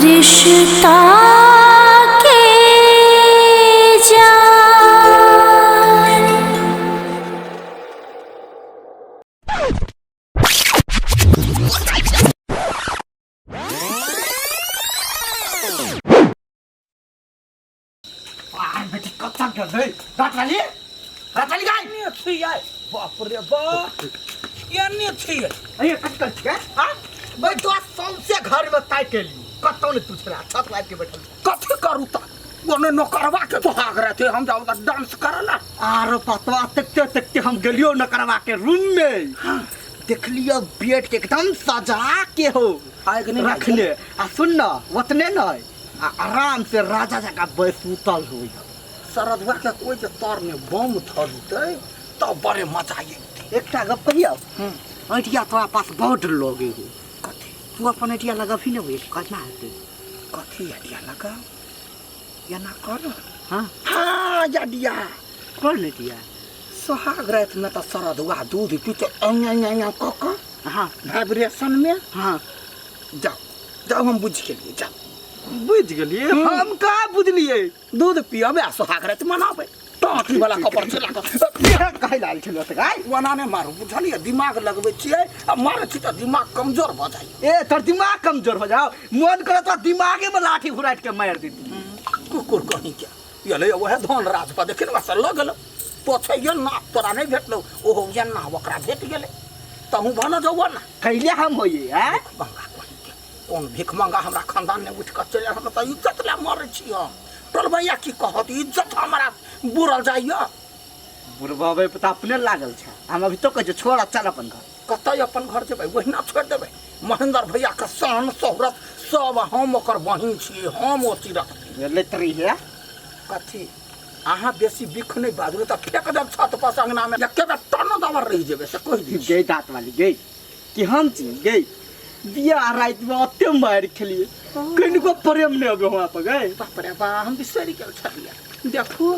रिश्ता के जान। बेटी कच्चा कर दे रातवाली काय नहीं थी यार बाप रे बाप यार नहीं थी अरे कटकल के हां भाई तो सबसे घर में ताई के लिए कतौ ने तुछला छत लाग के बैठल कथी करू त ओने न करवा के भाग रहे थे हम जाओ डांस करला आरो पतवा तकते तकते हम गेलियो न करवा के रूम में देख लियो बेड के एकदम सजा के हो आएग नहीं रखले आ सुन न ओतने न आराम से राजा जका बैसूतल होई सरदवा के कोई जे तार में बम धरते तब बड़े मजा आई एकटा गप कहियो ऐटिया तोरा पास बहुत लोगे हो कथी तू अपन ऐटिया लगाफी न होई कतना हेते कथी आइडिया लगा या ना कर हां हां आइडिया कर ले दिया सुहाग रात में तो सरदवा दूध पीते अया कक हां वाइब्रेशन में हां जाओ हम बुझ के लिए जाओ बुझ गेलिए हम का बुझलिए दूध पियबे सुहाग रात मनाबे टाटी वाला कपड़ चला के काहे लाल छलो त गाय वना ने मारू बुझलिए दिमाग लगबे छिए आ मारे छी त दिमाग कमजोर भ जाई ए तोर दिमाग कमजोर हो जाओ मन करे तो दिमागे में लाठी घुराट के मार दी कुकुर कहीं क्या ये ले वह धन राज पर देखिन बस लगल पोछे ये ना तोरा नहीं भेटलो ओहो ये ना ओकरा भेट गेले तहु भन जौ ना कैले हम होइए हैं मंगा कौन भीख मंगा हमरा खानदान ने उठ के चले हम त इज्जत ले मारे छी हम टोलबैया की कहत इज्जत हमरा बुरल जाइए बुरबाबे पता अपने लागल छ हम अभी तो कह छोड़ चल अपन घर कतई अपन घर जेबै वहिना छोड़ देबै महेंद्र भैया के शान शोहरत सब हम ओकर बहिन छी हम ओती रखती लेतरी है कथी अहाँ बेसी बिख नहीं बाजू त फेक देब छत पर अंगना में एके बेर टन दवर रह जेबै से कहि दी गई दांत वाली गई कि हम छी गई बिया रात में अत्ते मार खेलिए कनिको प्रेम नहीं होबे वहां पर गए बाप रे बा हम बिसरि गेल छलिए देखो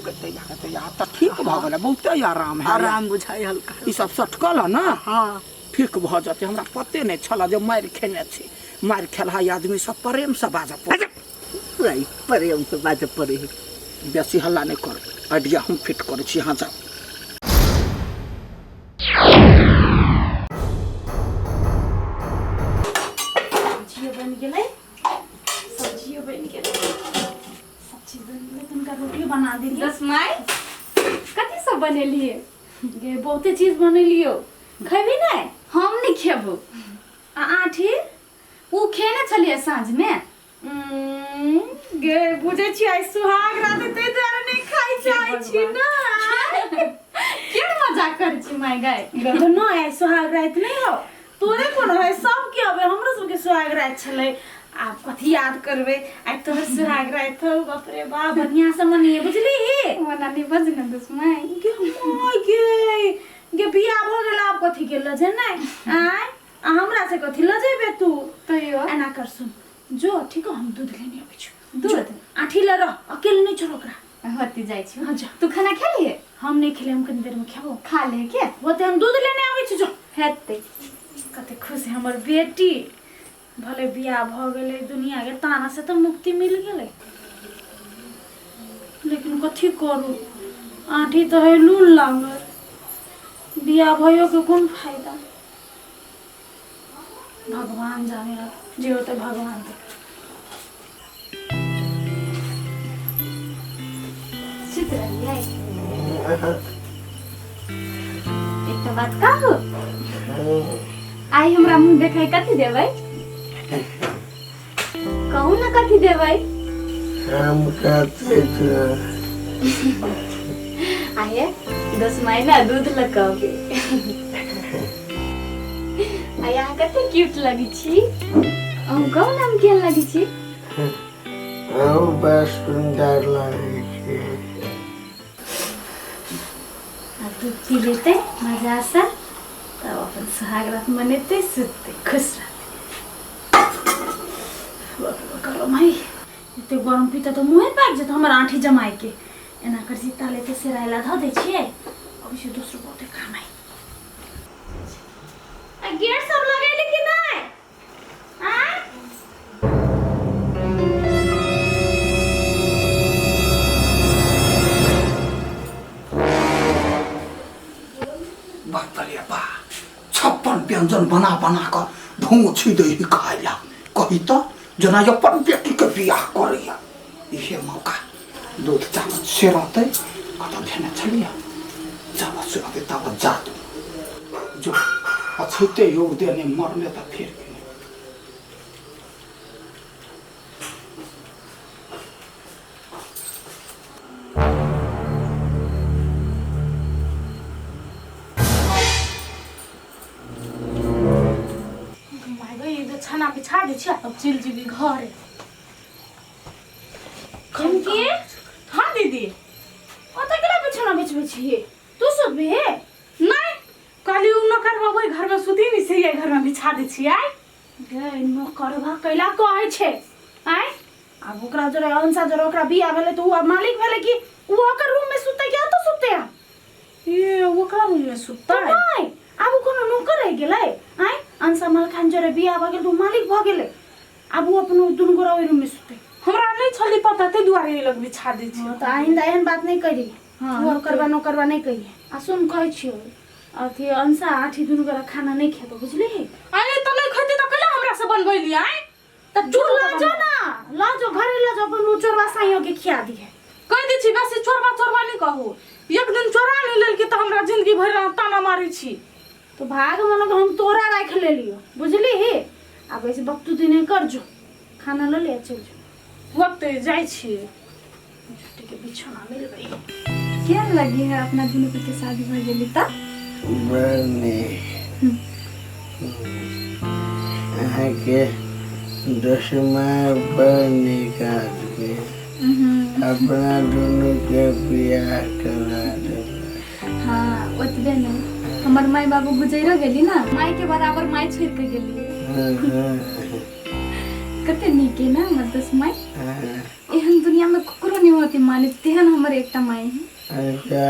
कहते या त ठीक भ गेल बहुत आराम है आराम बुझाई हल्का ई सब सटकल है ना हां ठीक भ जाते हमरा पते नहीं छला जे मार खेने छी मार खेला आदमी सब प्रेम से बाजा पड़े राई प्रेम से बाजे पड़े बेसी हल्ला नहीं कर आइडिया हम फिट करे छी हां जाओ बना दी दस माय कथी सब बनेलिए गे बहुते चीज बनेलियो खैबी नै हम नहीं खेबो आठी उ खेने छलिए साँझ में गे बुझे छी आई सुहाग रात ते द्वारा नहीं खाई चाहे छी ना के मजाक कर छी माय गाय तो न आई सुहाग रात नहीं हो तोरे कोन है सब के अबे हमरो सब के सुहाग रात छले आप कथी याद करबे आई तोहर सुहाग रात हो बाप रे बा बढ़िया से मनिए बुझली मनानी बजन दस माय गे बियाह भ गेल आप कथी के लजे नहीं आय हमरा से कथी लजेबे तू तइयो एना कर सुन जो ठीक हम दूध लेने आबै छी दूध आठी ले रह अकेले नहीं छोड़ ओकरा होती जाय छी हां जा तू खाना खा लिए हम नहीं खेले हम कनी देर में खाबो खा ले के होते हम दूध लेने आबै छी जो हेते कते खुश है हमर बेटी भले बियाह भ गेले दुनिया के ताना से तो मुक्ति मिल गेले लेकिन कथी करू आठी तो है लूल लागल बियाह भयो के कोन फायदा भगवान जाने जे होते भगवान के चित्र लिया एक तो बात कहू आई हमरा मुंह देखाई कथी देबै कहू ना कथी देबै हम कहते थे आये 10 महीना दूध लगाओगे आया कते क्यूट लगी छी हम कहू नाम केहन लगी छी हम बस सुंदर लगे थे दूध पी लेते मजा से तब अपन सुहाग रात मनेते सुते खुश रहते करो माई एते गरम पीता तो मुंह पाक जत हमर आठी जमाई के एना कर सी ताले ते सेराइला ध दे छिए अभी से दूसरो बहुते काम आई आ गेट सब लगैले कि नहीं हां व्यंजन बना बना कर भूछि दे ही खाए ला कही तो जना अपन बेटी के बियाह करैया इहे मौका दूध चावल से रहते कत भेने छलिया जब से रहते तब जा जो अछूते योग देने मरने तो फिर छाना बिछा दे छिया तब चिल जीबी घरे कम के हां दीदी ओते केला बिछाना बिछबे छिए तू सुतबे नहीं काली उ न करबा ओइ घर में सुती नि से घर में बिछा दे छिए गे न करबा कैला कहै छे आय अब ओकरा जरे अंसा जरे ओकरा बिया भेले तो उ मालिक भेले कि उ ओकर रूम में सुते क्या तो सुते ये ओकरा रूम में सुता नहीं अब कोनो नौकर रह गेलै आय अंसा मलखान जरे बिया भ गेल तो मालिक भ गेले अब उ अपन दुनु गोरा ओइ रूम में सुते हमरा नहीं छली पता ते दुआरे लग बिछा दे छी त आइंदा एहन बात नहीं करी हां करबा न करबा नहीं कहिए आ सुन कहै छियो अथी अंसा आठी दुनु गोरा खाना नहीं खेतो बुझली अरे त नहीं खती त कला हमरा से बनबैली आय त जुड़ लाजो ना लाजो घरे लाजो अपन चोरवा साइयो के खिया दिए कह दी छी बस चोरवा नहीं कहू एक दिन चोरा ले लेल के त हमरा जिंदगी भर ताना मारी छी तो भाग मन को हम तोरा राख ले लियो बुझली अब ऐसे बक्तू दिने कर जो खाना ल ले चल जो वक्त जाय छी छुट्टी के बिछौना मिल गई क्या लगी है अपना दुनू के शादी हो गेली त बने के दसमा बने का के अपना दोनों के बियाह करा दे हाँ ओतबे न हमर माई बाबू गुजैरो गेली ना माई के बराबर माई छोड़ के गेली कते नीक है ना हमर दस माई एहन दुनिया में ककरो नहीं होती मालिक तेहन हमर एकटा माई है अच्छा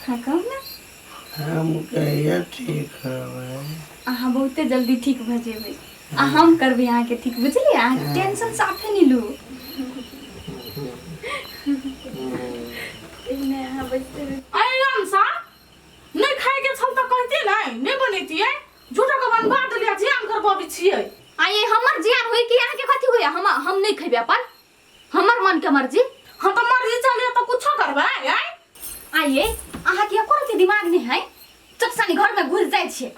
हाँ कहू ना हम कहिया ठीक हवे अहाँ बहुते जल्दी ठीक भ जेबै आ हम करबै अहाँ के ठीक बुझलिए अहाँ टेंशन साफे नहीं लू इने अहाँ बैठते अरे रामसा नहीं खाए के छल त कहती नहीं बनेती है झूठा के बनवा देलिया जियान करबा छिए आये हमर जियान होई कि अहाँ के कथि होय हम नहीं खइबे अपन हमर मन के मर्जी हम तो मर्जी चले तो कुछ करबे आय आये अहाँ के एको रति दिमाग नहीं है चकसानी घर में घुस जाय छे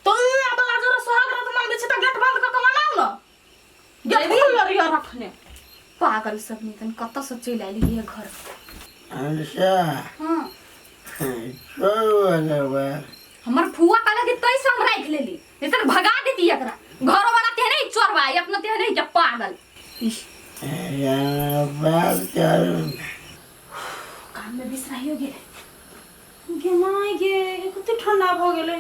तो अब लाजर सुहाग रात मन बिछ त गेट बंद क के मनाऊ न गेट खोल रिया रखने पागल सब निकन कत से चल आइली ये घर अच्छा हां चोरवा हमर फुआ काला के पैसा हम राख लेली इधर भगा देती एकरा घर वाला ते नहीं चोरवा अपना ते नहीं के पागल यार बात कर काम में बिसराइयो गेले गे माय गे कते ठंडा भ गेले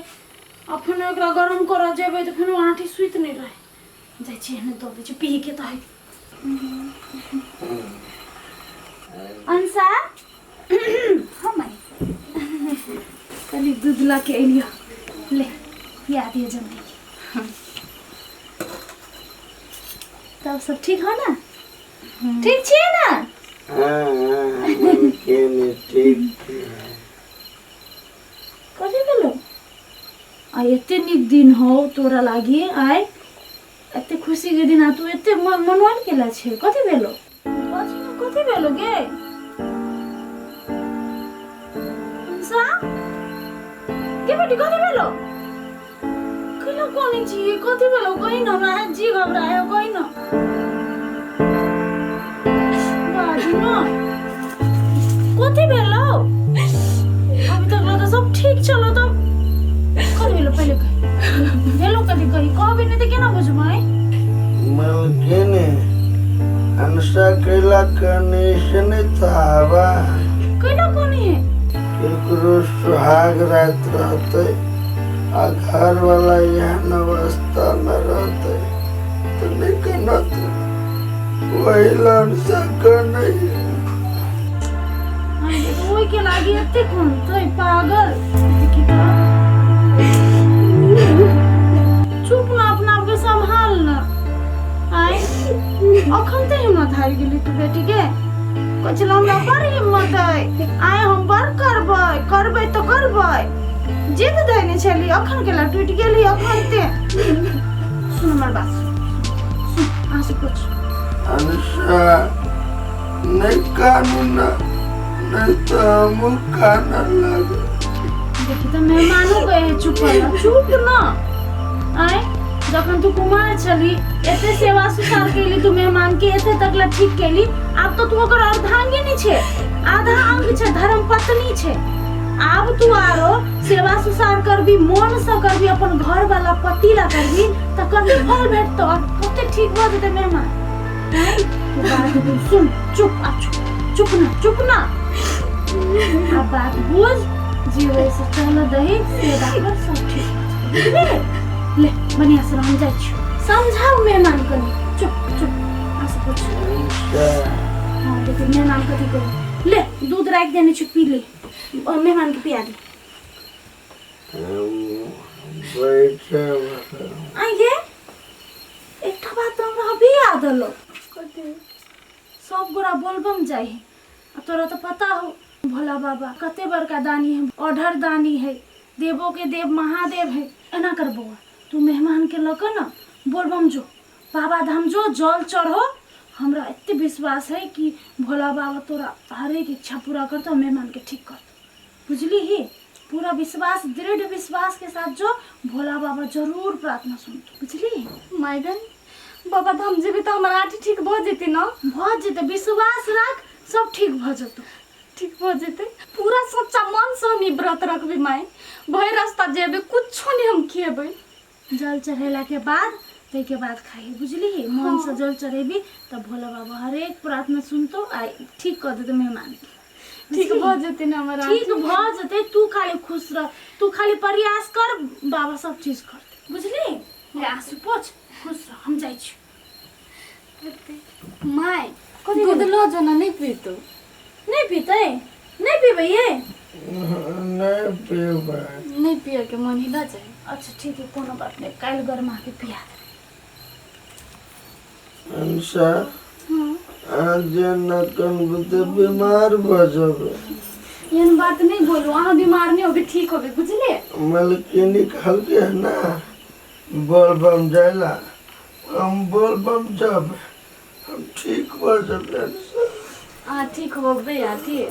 अपन एकरा गरम कर जेबे त फेर आठी सुइत नहीं रहे जाय छी ने तो दे पी के त है अंसा हां माई कली दूध ला के एलियो ले पिया दिए जल्दी तब सब ठीक हो ना ठीक छे ना के ने ठीक कथि गेलो आ एते निक दिन हो तोरा लागी आय एते खुशी के दिन आ तू एते मनवान केला छे कथि भेलो कथि भेलो गे अंसा के बेटी कथि भेलो कहिलो कोनी छी कथि भेलो कहि न हमरा जी घबरायो कहि न बाजी न कथि भेलो अभी तक तो सब ठीक चलो तो कथि भेलो पहिले कहि भेलो कथि कहि कहबे नहीं त केना बुझबै के ने अनसा केला कनेशन थावा कहिलो कोनी केकरो सुहाग रात रहते आ घर वाला यहाँ अवस्था में रहते तो लेकिन वही लन सका नहीं ओई के लागी एते कोन तोय पागल चुप ना अपना आप के संभाल ना आय अखन ते हिम्मत हार गेली तू बेटी के कचला हमरा पर हिम्मत है आय हम बर करबै तो करबै जिद धैने छली अखन केला टूट गेली अखन ते सुन हमर बात सुन आंसू पोछ अनुषा नहीं कानून नहीं तो हम खाना लगे देखि त मेहमानो गए चुप न आए जखन तू कुमार छली एते सेवा सुसार केली तू मेहमान के एते तकला ठीक केली आब तो तू ओकर अर्धांगिनी छे आधा अंग छे धर्म पत्नी छे आब तू आरो सेवा सुसार करबी मन से करबी अपन घर वाला पति ला करबी त कभी फल भेटतो कते ठीक भ जेते मेहमान हैं तू बात तू सुन चुप ना अब बात बुझ जीवे से चल दही सेवा कर सब ठीक ले बढ़िया से हम जाई छी समझाओ मेहमान कनी चुप आसे पूछ हां लेकिन मेहमान कथी करे ले दूध राख देने छी पी ले और मेहमान के पिया दे बैठे आगे एक बात हमरा अभी याद आलो कते सब गोरा बोलबम जाई तोरा तो पता हो भोला बाबा कते बड़का दानी है ऑर्डर दानी है देवो के देव महादेव है एना करबो तू मेहमान के लक न बोलबम जो बाबा धाम जो जल चढ़ो हमरा इतने विश्वास है कि भोला बाबा तोरा हर एक इच्छा पूरा करतो मेहमान के ठीक करतो बुझली ही पूरा विश्वास दृढ़ विश्वास के साथ जो भोला बाबा जरूर प्रार्थना सुनतो बुझली मायगन बाबा धाम जेबे तो हमारा आठी ठीक भ जेते न भ जेते विश्वास रख सब ठीक भ जतो ठीक भ जेते पूरा सच्चा मन से हम ई व्रत रखबे माई भई रास्ता जेबे कुछो नहीं हम खेबे जल चढ़ेला के बाद ते के बाद खाई बुझली मन से जल चढ़ेबी तब भोला बाबा हर एक प्रार्थना सुनतो आ ठीक कर देते मेहमान ठीक भ जेते न हमारा ठीक भ जेते तू खाली खुश रह तू खाली प्रयास कर बाबा सब चीज करते बुझली ले आंसू पोछ खुश रह हम जाई छी माई दूध लो जना नहीं पीतो नहीं पीते नहीं पीबे ये नहीं पीबा नहीं पिए के मन हिला जाए अच्छा ठीक है कोनो बात नहीं काल गरमा के पिया अनुषा आज नकन बुते बीमार भजबे यन बात नहीं बोलो अहाँ बीमार नहीं होबे ठीक होबे बुझले मलकिनी खल के ना बोलबम जाइला हम बोलबम जब हम ठीक भजबे हाँ ठीक होबे यार ठीक